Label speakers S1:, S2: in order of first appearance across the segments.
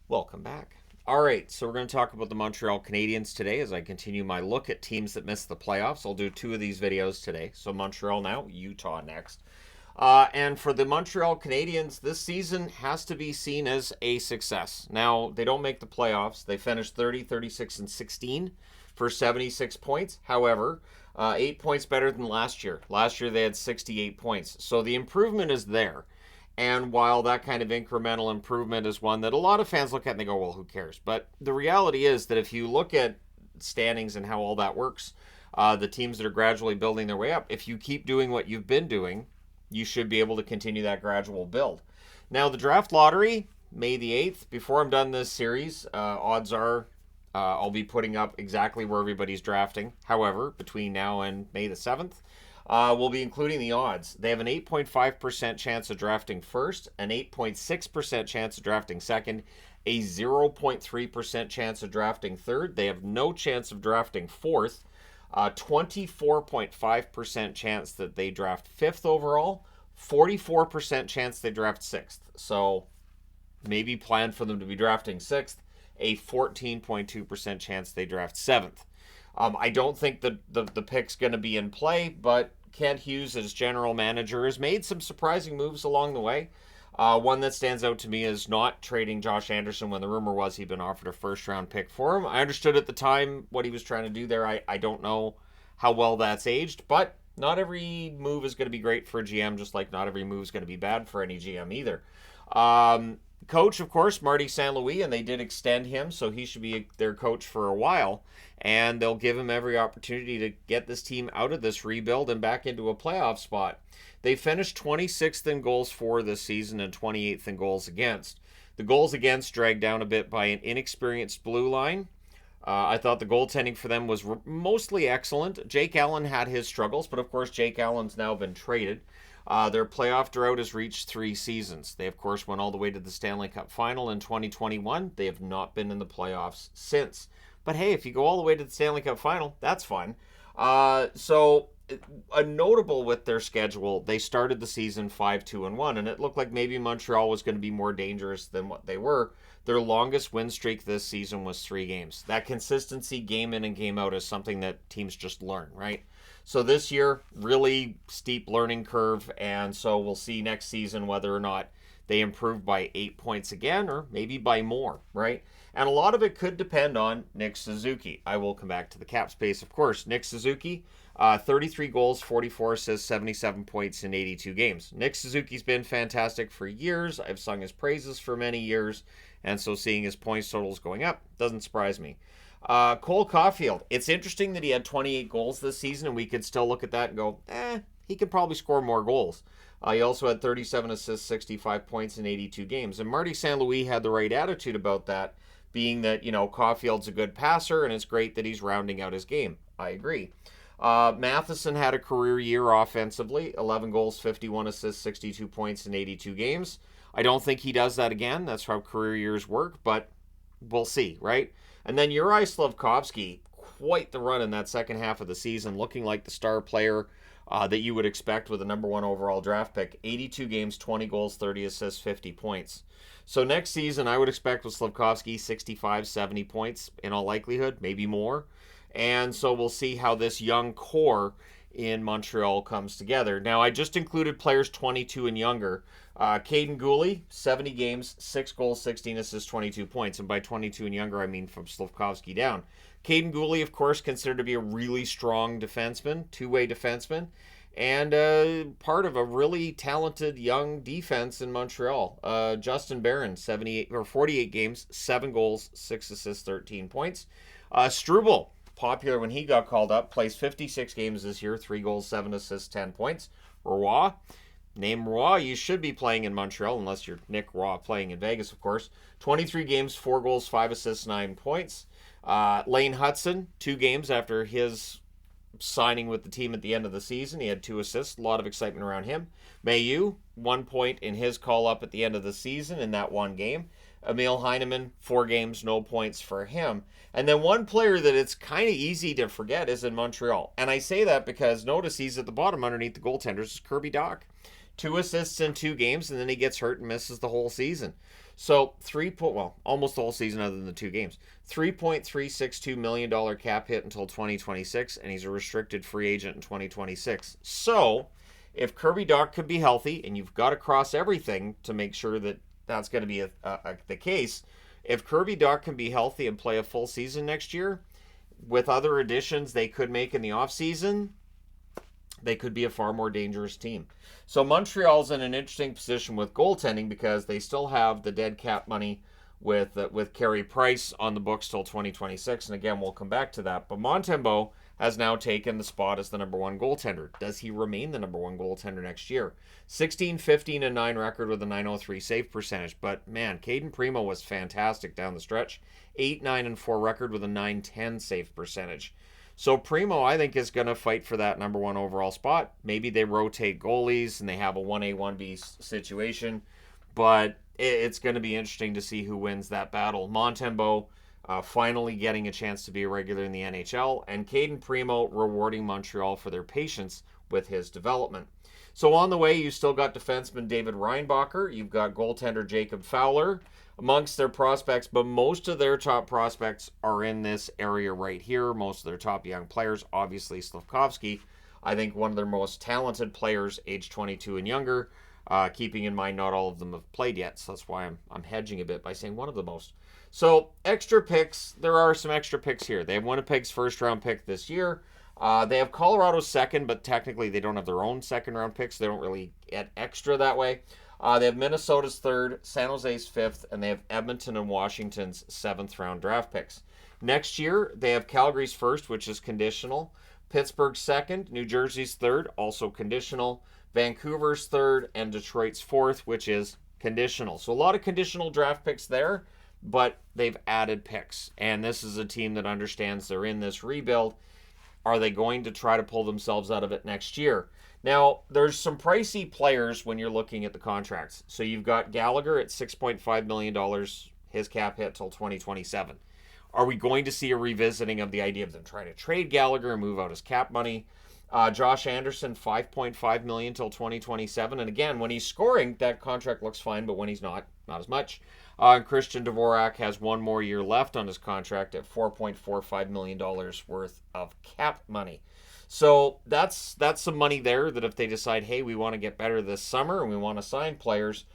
S1: Welcome back. All right, so we're going to talk about the Montreal Canadiens today as I continue my look at teams that missed the playoffs. I'll do two of these videos today. So Montreal now, Utah next. And for the Montreal Canadiens, this season has to be seen as a success. Now, they don't make the playoffs. They finished 30, 36, and 16 for 76 points. However, 8 points better than last year. Last year, they had 68 points. So the improvement is there. And while that kind of incremental improvement is one that a lot of fans look at and they go, well, who cares? But the reality is that if you look at standings and how all that works, the teams that are gradually building their way up, if you keep doing what you've been doing, you should be able to continue that gradual build. Now, the draft lottery, May the 8th, before I'm done this series, odds are I'll be putting up exactly where everybody's drafting. However, between now and May the 7th, we'll be including the odds. They have an 8.5% chance of drafting first, an 8.6% chance of drafting second, a 0.3% chance of drafting third. They have no chance of drafting fourth, 24.5% chance that they draft fifth overall, 44% chance they draft sixth. So maybe plan for them to be drafting sixth, a 14.2% chance they draft seventh. I don't think the pick's going to be in play, but Kent Hughes, as general manager, has made some surprising moves along the way. One that stands out to me is not trading Josh Anderson when the rumor was he'd been offered a first-round pick for him. I understood at the time what he was trying to do there. I don't know how well that's aged, but not every move is going to be great for a GM, just like not every move is going to be bad for any GM either. Coach, of course, Marty St. Louis, and they did extend him, so he should be their coach for a while. And they'll give him every opportunity to get this team out of this rebuild and back into a playoff spot. They finished 26th in goals for this season and 28th in goals against. The goals against dragged down a bit by an inexperienced blue line. I thought the goaltending for them was mostly excellent. Jake Allen had his struggles, but of course Jake Allen's now been traded. Their playoff drought has reached 3 seasons. They, of course, went all the way to the Stanley Cup final in 2021. They have not been in the playoffs since. But hey, if you go all the way to the Stanley Cup final, that's fun. So, a notable with their schedule, they started the season 5-2-1, and it looked like maybe Montreal was going to be more dangerous than what they were. Their longest win streak this season was 3 games. That consistency, game in and game out, is something that teams just learn, right? So this year, really steep learning curve, and so we'll see next season whether or not they improve by 8 points again or maybe by more, right? And a lot of it could depend on Nick Suzuki. I will come back to the cap space, of course. Nick Suzuki, 33 goals, 44 assists, 77 points in 82 games. Nick Suzuki's been fantastic for years. I've sung his praises for many years, and so seeing his points totals going up doesn't surprise me. Cole Caulfield, it's interesting that he had 28 goals this season, and we could still look at that and go, he could probably score more goals. He also had 37 assists, 65 points in 82 games. And Marty St. Louis had the right attitude about that, being that, Caulfield's a good passer, and it's great that he's rounding out his game. I agree. Matheson had a career year offensively, 11 goals, 51 assists, 62 points in 82 games. I don't think he does that again. That's how career years work, but we'll see, right? And then Juraj Slafkovsky, quite the run in that second half of the season, looking like the star player that you would expect with a number 1 overall draft pick. 82 games, 20 goals, 30 assists, 50 points. So next season, I would expect with Slafkovsky 65, 70 points in all likelihood, maybe more. And so we'll see how this young core in Montreal comes together. Now, I just included players 22 and younger. Caden Gooley, 70 games, 6 goals, 16 assists, 22 points. And by 22 and younger, I mean from Slafkovsky down. Caden Gooley, of course, considered to be a really strong defenseman, two-way defenseman, and part of a really talented young defense in Montreal. Justin Barron, 48 games, 7 goals, 6 assists, 13 points. Struble, popular when he got called up, plays 56 games this year, 3 goals, 7 assists, 10 points. Roy, name Roy, you should be playing in Montreal, unless you're Nick Roy playing in Vegas, of course. 23 games, 4 goals, 5 assists, 9 points. Lane Hudson, 2 games after his signing with the team at the end of the season. He had 2 assists, a lot of excitement around him. Mayu, 1 point in his call-up at the end of the season in that one game. Emil Heineman, 4 games, no points for him. And then one player that it's kind of easy to forget is in Montreal. And I say that because notice he's at the bottom underneath the goaltenders is Kirby Dach. 2 assists in 2 games, and then he gets hurt and misses the whole season. So almost the whole season other than the 2 games. $3.362 million cap hit until 2026, and he's a restricted free agent in 2026. So if Kirby Dach could be healthy, and you've got to cross everything to make sure that that's going to be the case, if Kirby Dach can be healthy and play a full season next year, with other additions they could make in the offseason, they could be a far more dangerous team. So Montreal's in an interesting position with goaltending because they still have the dead cap money with Carey Price on the books till 2026, and again we'll come back to that. But Montembeault has now taken the spot as the number one goaltender. Does he remain the number one goaltender next year? 16, 15, and 9 record with a .903 save percentage. But man, Caden Primo was fantastic down the stretch. 8, 9, and 4 record with a .910 save percentage. So Primo, I think, is going to fight for that number one overall spot. Maybe they rotate goalies and they have a 1A, 1B situation. But it's going to be interesting to see who wins that battle. Montembeault finally getting a chance to be a regular in the NHL, and Caden Primo rewarding Montreal for their patience with his development. So on the way, you still got defenseman David Reinbacher. You've got goaltender Jacob Fowler amongst their prospects, but most of their top prospects are in this area right here. Most of their top young players, obviously Slafkovsky, I think one of their most talented players, age 22 and younger, keeping in mind not all of them have played yet, so that's why I'm hedging a bit by saying one of the most. So extra picks, there are some extra picks here. They have Winnipeg's first round pick this year. They have Colorado's second, but technically they don't have their own second round picks. They don't really get extra that way. They have Minnesota's third, San Jose's fifth, and they have Edmonton and Washington's 7th round draft picks. Next year, they have Calgary's first, which is conditional. Pittsburgh's second, New Jersey's third, also conditional. Vancouver's third, and Detroit's fourth, which is conditional. So a lot of conditional draft picks there, but they've added picks. And this is a team that understands they're in this rebuild. Are they going to try to pull themselves out of it next year? Now, there's some pricey players when you're looking at the contracts. So you've got Gallagher at $6.5 million, his cap hit till 2027. Are we going to see a revisiting of the idea of them trying to trade Gallagher and move out his cap money? Josh Anderson, $5.5 million till 2027. And again, when he's scoring, that contract looks fine, but when he's not as much. Christian Dvorak has one more year left on his contract at $4.45 million worth of cap money. So that's some money there that if they decide, hey, we want to get better this summer and we want to sign players,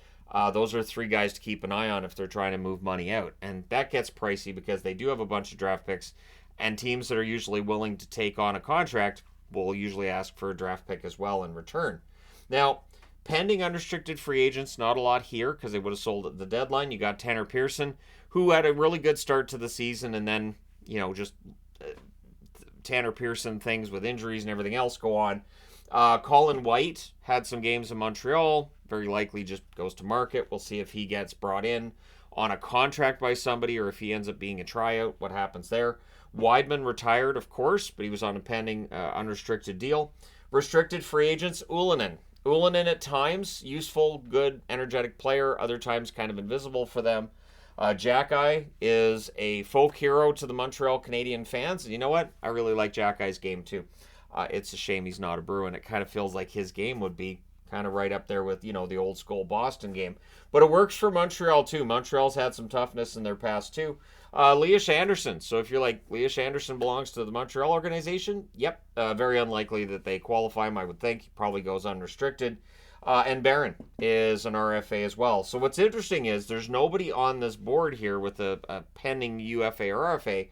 S1: those are 3 guys to keep an eye on if they're trying to move money out. And that gets pricey because they do have a bunch of draft picks, and teams that are usually willing to take on a contract will usually ask for a draft pick as well in return. Now, pending unrestricted free agents, not a lot here because they would have sold at the deadline. You got Tanner Pearson, who had a really good start to the season, and then, just Tanner Pearson things with injuries and everything else go on. Colin White had some games in Montreal, very likely just goes to market. We'll see if he gets brought in on a contract by somebody or if he ends up being a tryout, what happens there. Weidman retired, of course, but he was on a pending unrestricted deal. Restricted free agents, Ullinen. Ullinen at times, useful, good, energetic player. Other times kind of invisible for them. Jack-Eye is a folk hero to the Montreal Canadian fans. And you know what? I really like Jack-Eye's game too. It's a shame he's not a Bruin. It kind of feels like his game would be kind of right up there with, the old school Boston game. But it works for Montreal too. Montreal's had some toughness in their past too. Elias Anderson. So if you're like, Elias Anderson belongs to the Montreal organization, yep. Very unlikely that they qualify him, I would think. He probably goes unrestricted. And Barron is an RFA as well. So what's interesting is there's nobody on this board here with a pending UFA or RFA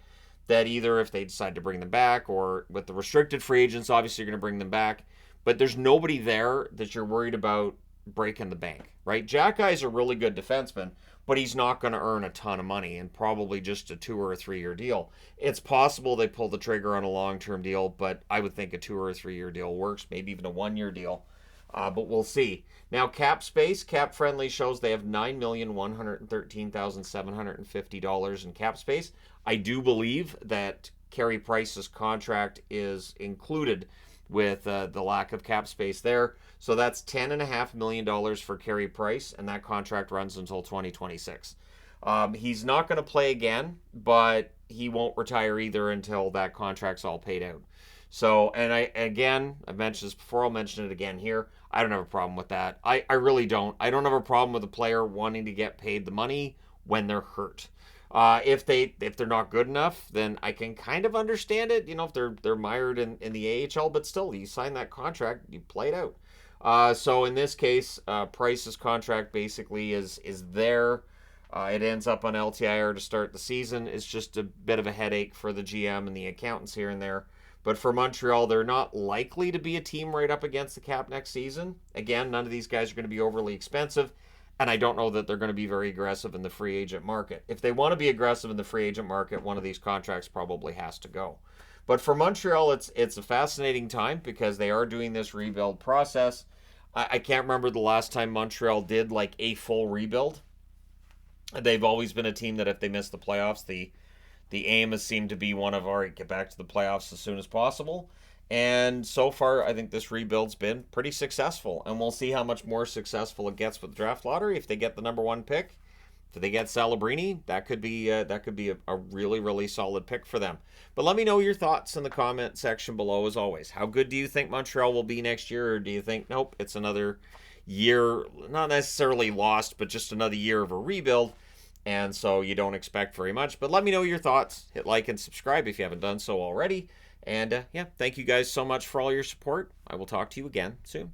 S1: that either if they decide to bring them back or with the restricted free agents, obviously you're going to bring them back. But there's nobody there that you're worried about breaking the bank, right? Jack-Eye's a really good defenseman, but he's not going to earn a ton of money and probably just a 2 or a 3 year deal. It's possible they pull the trigger on a long-term deal, but I would think a 2 or a 3 year deal works, maybe even a 1 year deal. But we'll see. Now, cap space, Cap Friendly shows they have $9,113,750 in cap space. I do believe that Carey Price's contract is included with the lack of cap space there. So that's $10.5 million for Carey Price, and that contract runs until 2026. He's not going to play again, but he won't retire either until that contract's all paid out. So, and I've mentioned this before, I'll mention it again here. I don't have a problem with that. I really don't. I don't have a problem with a player wanting to get paid the money when they're hurt. If they're not good enough, then I can kind of understand it. If they're mired in the AHL, but still, you sign that contract, you play it out. So in this case, Price's contract basically is there. It ends up on LTIR to start the season. It's just a bit of a headache for the GM and the accountants here and there. But for Montreal, they're not likely to be a team right up against the cap next season. Again, none of these guys are going to be overly expensive, and I don't know that they're going to be very aggressive in the free agent market. If they want to be aggressive in the free agent market, one of these contracts probably has to go. But for Montreal, it's a fascinating time because they are doing this rebuild process. I can't remember the last time Montreal did like a full rebuild. They've always been a team that if they miss the playoffs, the aim has seemed to be one of, all right, get back to the playoffs as soon as possible. And so far, I think this rebuild's been pretty successful. And we'll see how much more successful it gets with the draft lottery. If they get the number one pick, if they get Salabrini, that could be a really, really solid pick for them. But let me know your thoughts in the comment section below, as always. How good do you think Montreal will be next year? Or do you think, nope, it's another year, not necessarily lost, but just another year of a rebuild? And so you don't expect very much. But let me know your thoughts. Hit like and subscribe if you haven't done so already. And yeah, thank you guys so much for all your support. I will talk to you again soon.